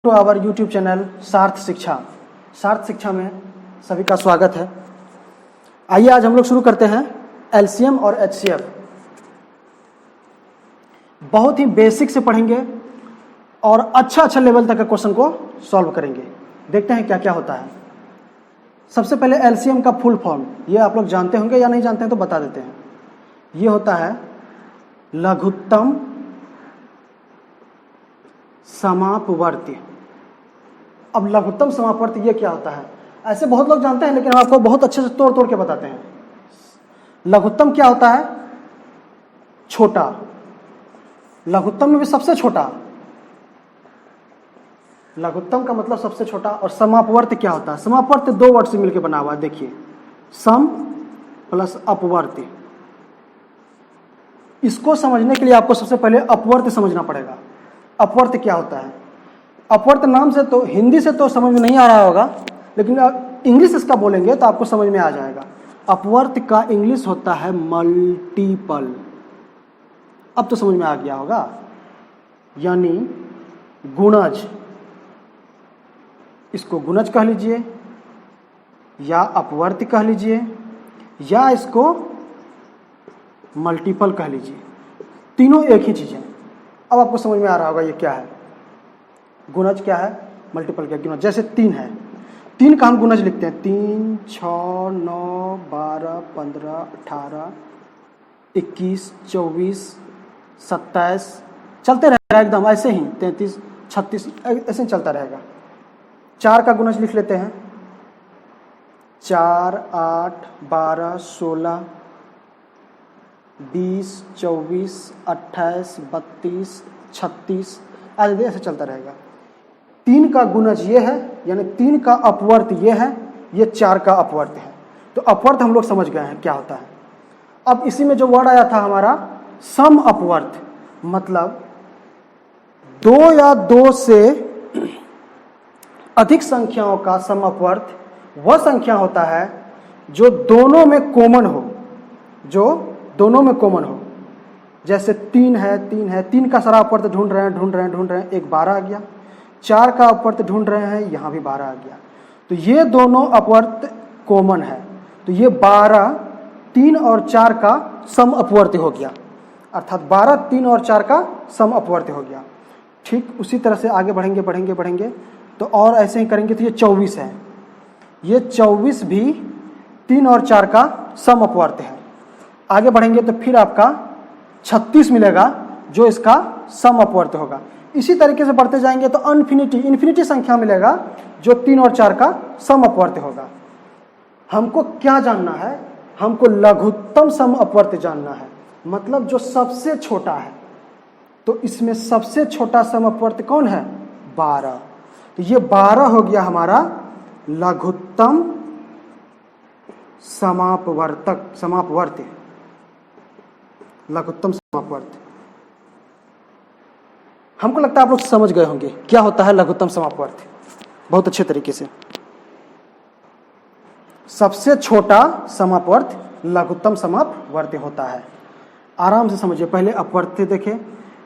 To our YouTube channel सार्थ शिक्षा। सार्थ शिक्षा में सभी का स्वागत है। आइए आज हम लोग शुरू करते हैं एलसीएम और एचसीएफ। बहुत ही बेसिक से पढ़ेंगे और अच्छा लेवल तक के क्वेश्चन को सॉल्व करेंगे। देखते हैं क्या क्या होता है। सबसे पहले एलसीएम का फुल फॉर्म ये आप लोग जानते होंगे या नहीं जानते हैं तो बता देते हैं। ये होता है लघुत्तम समापवर्ती। अब लघुत्तम समापवर्ती ये क्या होता है? ऐसे बहुत लोग जानते हैं लेकिन हम आपको बहुत अच्छे से तोड़ के बताते हैं। लघुत्तम क्या होता है? छोटा। लघुत्तम में भी सबसे छोटा। लघुत्तम का मतलब सबसे छोटा। और समापवर्ती क्या होता है? समापवर्ती दो वर्ड से मिलकर बना हुआ है। देखिए, सम प्लस अपवर्ती। इसको समझने के लिए आपको सबसे पहले अपवर्ती समझना पड़ेगा। अपवर्त क्या होता है? अपवर्त नाम से तो हिंदी से तो समझ में नहीं आ रहा होगा, लेकिन इंग्लिश इसका बोलेंगे तो आपको समझ में आ जाएगा। अपवर्त का इंग्लिश होता है मल्टीपल। अब तो समझ में आ गया होगा, यानी गुणज। इसको गुणज कह लीजिए या अपवर्त कह लीजिए या इसको मल्टीपल कह लीजिए। तीनों एक ही चीज है। अब आपको समझ में आ रहा होगा ये क्या है। गुणज क्या है, मल्टीपल क्या है। गुणज जैसे 3 है, 3 का हम गुणज लिखते हैं। 3, 6, 9, 12, 15, 18, 21, 24, 27 चलते रहेगा एकदम ऐसे ही। 33, 36 ऐसे ही चलता रहेगा। 4 का गुणज लिख लेते हैं। 4, 8, 12, 16, 20, 24, 28, 32, 36 आदि ऐसे चलता रहेगा। 3 का गुणज ये है, यानी 3 का अपवर्त ये है, ये 4 का अपवर्त है। तो अपवर्त हम लोग समझ गए हैं क्या होता है। अब इसी में जो वर्ड आया था हमारा सम अपवर्त, मतलब 2 या 2 से अधिक संख्याओं का सम अपवर्त वह संख्या होता है जो दोनों में कॉमन हो। जो दोनों में कॉमन हो। जैसे 3 है, 3 है, 3 का सारा अपवर्त ढूंढ रहे हैं, एक 12 आ गया। 4 का अपवर्त ढूंढ रहे हैं, यहाँ भी 12 आ गया। तो ये दोनों अपवर्त कॉमन है, तो ये 12 3 और 4 का सम अपवर्त हो गया। अर्थात 12 3 और 4 का सम अपवर्त हो गया। ठीक उसी तरह से आगे बढ़ेंगे तो और ऐसे ही करेंगे तो ये 24 है। ये 24 भी 3 और 4 का सम अपवर्त है। आगे बढ़ेंगे तो फिर आपका 36 मिलेगा जो इसका सम अपवर्त होगा। इसी तरीके से बढ़ते जाएंगे तो इन्फिनिटी संख्या मिलेगा जो 3 और 4 का सम अपवर्त होगा। हमको क्या जानना है? हमको लघुत्तम सम अपवर्त जानना है, मतलब जो सबसे छोटा है। तो इसमें सबसे छोटा सम अपवर्त कौन है? 12। तो ये 12 हो गया हमारा लघुत्तम समापवर्त। लघुत्तम समापवर्त। हमको लगता है आप लोग समझ गए होंगे क्या होता है लघुत्तम समापवर्त बहुत अच्छे तरीके से। सबसे छोटा समापवर्त लघुत्तम समापवर्त होता है। आराम से समझिए। पहले अपवर्त देखें,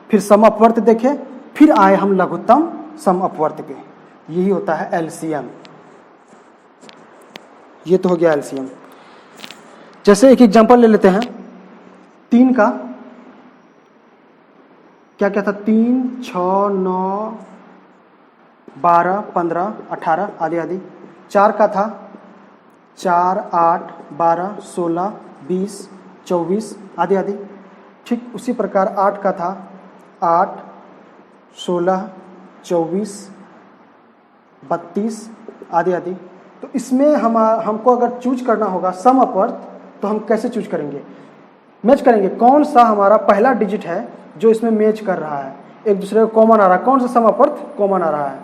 फिर समापवर्त देखें, फिर आए हम लघुत्तम समापवर्त पे। यही होता है एलसीएम। ये तो हो गया एलसीएम। जैसे एक एग्जांपल ले लेते हैं। 3 का क्या क्या था? 3, 6, 9, 12, 15, 18 आदि। 4 का था 4, 8, 12, 16, 20, 24 आदि। ठीक उसी प्रकार 8 का था 8, 16, 24, 32 आदि। तो इसमें हमको अगर चूज करना होगा सम अपवर्त तो हम कैसे चूज करेंगे? मैच करेंगे। कौन सा हमारा पहला डिजिट है जो इसमें मैच कर रहा है, एक दूसरे को कॉमन आ रहा है। कौन सा सम अपवर्त कॉमन आ रहा है?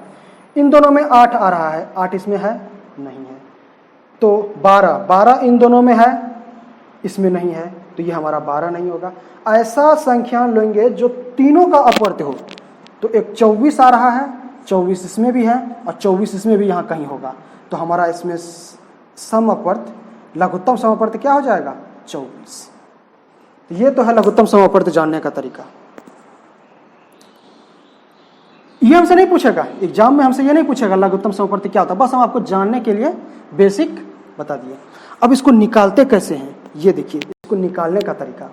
इन दोनों में 8 आ रहा है। 8 इसमें है? नहीं है। तो 12 इन दोनों में है, इसमें नहीं है, तो ये हमारा 12 नहीं होगा। ऐसा संख्या लेंगे जो तीनों का अपवर्त हो। तो एक 24 आ रहा है, 24 इसमें भी है और 24 इसमें भी यहाँ कहीं होगा। तो हमारा इसमें सम अपवर्त लघुत्तम सम अपवर्त क्या हो जाएगा? 24। ये तो है लघुत्तम सम अपवर्त जानने का तरीका। ये हमसे नहीं पूछेगा, एग्जाम में हमसे ये नहीं पूछेगा लघुत्तम समवर्ती क्या होता है, बस हम आपको जानने के लिए बेसिक बता दिए। अब इसको निकालते कैसे हैं ये देखिए, इसको निकालने का तरीका,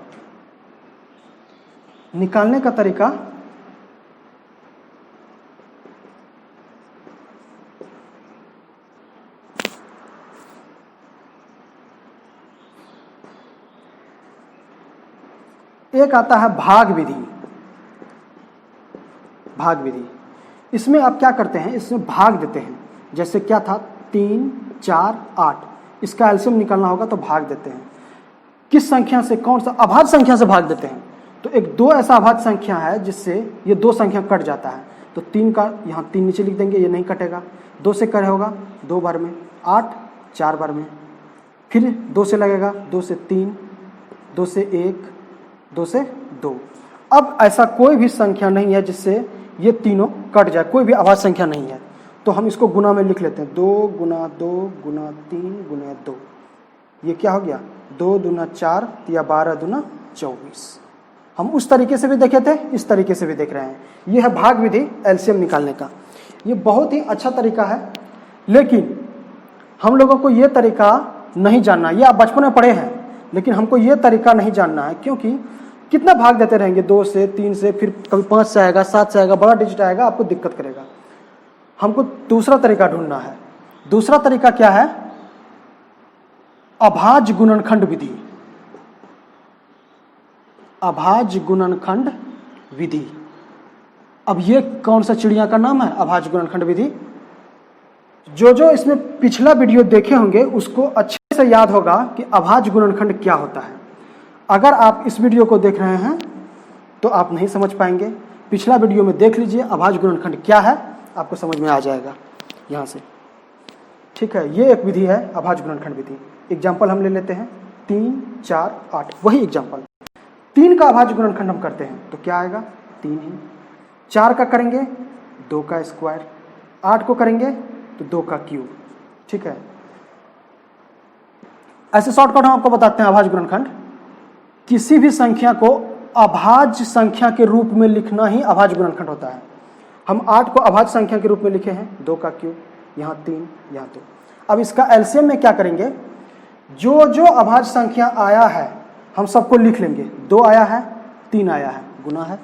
निकालने का तरीका एक आता है भाग विधि। भाग विधि, इसमें आप क्या करते हैं, इसमें भाग देते हैं। जैसे क्या था 3, 4, 8, इसका एलसीएम निकालना होगा तो भाग देते हैं। किस संख्या से, कौन सा अभाज्य संख्या से भाग देते हैं। तो एक 2 ऐसा अभाज्य संख्या है जिससे ये 2 संख्या कट जाता है, तो 3 का यहाँ 3 नीचे लिख देंगे, ये नहीं कटेगा। 2 से कर होगा 2 बार में, 8 4 बार में, फिर 2 से लगेगा 2 से 3, 2 से 1, 2 से 2। अब ऐसा कोई भी संख्या नहीं है जिससे ये तीनों कट जाए, कोई भी अभाज्य संख्या नहीं है, तो हम इसको गुना में लिख लेते हैं। 2 गुना 2 गुना 3 गुना 2, ये क्या हो गया 2 दूना 4 या 12 दूना 24। हम उस तरीके से भी देखे थे, इस तरीके से भी देख रहे हैं। ये है भाग विधि एलसीएम निकालने का। ये बहुत ही अच्छा तरीका है, लेकिन हम लोगों को ये तरीका नहीं जानना। ये आप बचपन में पढ़े हैं, लेकिन हमको ये तरीका नहीं जानना है, क्योंकि कितना भाग देते रहेंगे, 2 से 3 से, फिर कभी 5 से आएगा, 7 से आएगा, बड़ा डिजिट आएगा, आपको दिक्कत करेगा। हमको दूसरा तरीका ढूंढना है। दूसरा तरीका क्या है, अभाज्य गुणनखंड विधि। अभाज्य गुणनखंड विधि। अब ये कौन सा चिड़िया का नाम है, अभाज्य गुणनखंड विधि। जो इसमें पिछला वीडियो देखे होंगे उसको अच्छे से याद होगा कि अभाज्य गुणनखंड क्या होता है। अगर आप इस वीडियो को देख रहे हैं तो आप नहीं समझ पाएंगे, पिछला वीडियो में देख लीजिए अभाज्य गुणनखंड क्या है, आपको समझ में आ जाएगा यहाँ से। ठीक है, ये एक विधि है अभाज्य गुणनखंड विधि। एग्जाम्पल हम ले लेते हैं 3, 4, 8, वही एग्जाम्पल। 3 का अभाज्य गुणनखंड हम करते हैं तो क्या आएगा 3 ही। 4 का करेंगे 2 का स्क्वायर, 8 को करेंगे तो 2 का क्यूब। ठीक है, ऐसे शॉर्टकट हम आपको बताते हैं। अभाज्य गुणनखंड, किसी भी संख्या को अभाज्य संख्या के रूप में लिखना ही अभाज्य गुणनखंड होता है। हम 8 को अभाज्य संख्या के रूप में लिखे हैं, 2 का क्यूब, यहाँ 3, यहाँ 2। अब इसका एलसीएम में क्या करेंगे, जो अभाज्य संख्या आया है हम सबको लिख लेंगे। 2 आया है, 3 आया है, गुना है।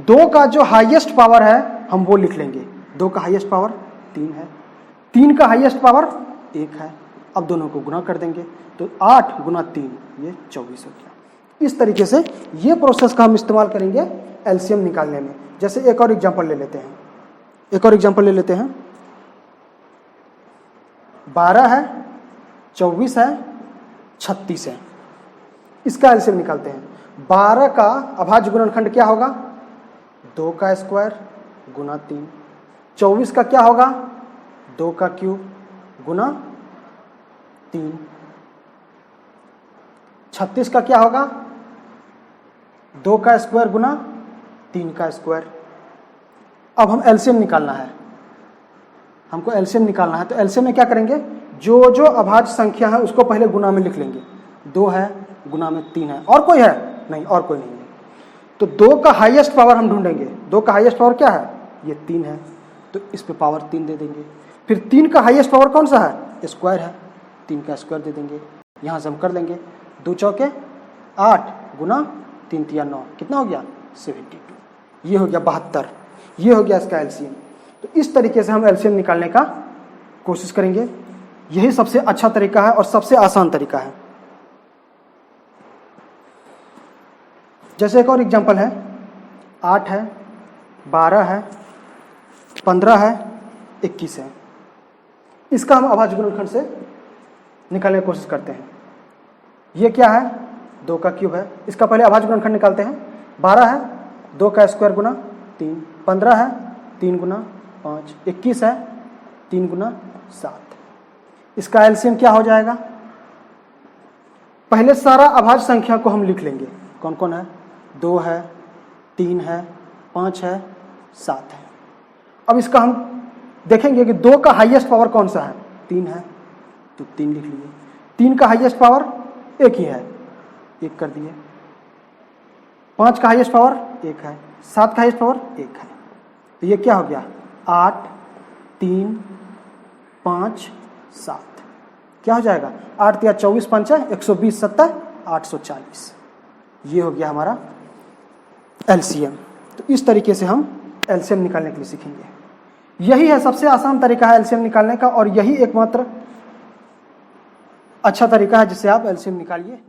2 का जो हाईएस्ट पावर है हम वो लिख लेंगे। 2 का हाईएस्ट पावर 3 है, 3 का हाईएस्ट पावर 1 है। अब दोनों को गुना कर देंगे तो 8 गुना 3 ये 24 हो गया। इस तरीके से ये प्रोसेस का हम इस्तेमाल करेंगे एलसीएम निकालने में। जैसे एक और एग्जांपल ले लेते हैं, 12 है, 24 है, 36 है। इसका एलसीएम निकालते हैं। 12 का अभाज्य गुणनखंड क्या होगा, 2 का स्क्वायर गुना 3। 24 का क्या होगा, 2 का क्यूब गुना 3। 36 का क्या होगा, 2 का स्क्वायर गुना 3 का स्क्वायर। अब हम एलसीएम निकालना है, हमको एलसीएम निकालना है। तो एलसीएम में क्या करेंगे, जो अभाज्य संख्या है उसको पहले गुना में लिख लेंगे। 2 है, गुना में 3 है, और कोई है नहीं, और कोई नहीं है। तो 2 का हाईएस्ट पावर हम ढूंढेंगे। 2 का हाईएस्ट पावर क्या है, ये 3 है, तो इस पे पावर 3 दे देंगे। फिर 3 का हाईएस्ट पावर कौन सा है, स्क्वायर है, 3 का स्क्वायर दे देंगे। यहाँ से हम कर लेंगे 2 चौके 8 गुना 3 तिया 9, कितना हो गया 72। ये हो गया 72, ये हो गया इसका एलसीएम। तो इस तरीके से हम एलसीएम निकालने का कोशिश करेंगे। यही सबसे अच्छा तरीका है और सबसे आसान तरीका है। जैसे एक और एग्जांपल है, 8 है, 12 है, 15 है, 21 है। इसका हम अभाज्य गुणनखंड से निकालने की कोशिश करते हैं। ये क्या है, 2 का क्यूब है, इसका पहले अभाज्य गुणनखंड निकालते हैं। 12 है, 2 का स्क्वायर गुना 3। 15 है, 3 गुना 5। 21 है, 3 गुना 7। इसका एलसीएम क्या हो जाएगा, पहले सारा अभाज्य संख्या को हम लिख लेंगे। कौन कौन है, 2 है, 3 है, 5 है, 7 है। अब इसका हम देखेंगे कि 2 का हाईएस्ट पावर कौन सा है, 3 है, तो 3 लिख लिए। 3 का हाईएस्ट पावर 1 ही है, 1 कर दिए। 5 का हाईएस्ट पावर 1 है, 7 का हाईएस्ट पावर 1 है। तो ये क्या हो गया 8, 3, 5, 7, क्या हो जाएगा 8 या 24 5 120 7 840। ये हो गया हमारा एलसीएम। तो इस तरीके से हम एलसीएम निकालने के लिए सीखेंगे। यही है सबसे आसान तरीका है एलसीएम निकालने का, और यही एकमात्र अच्छा तरीका है जिससे आप एलसीएम निकालिए।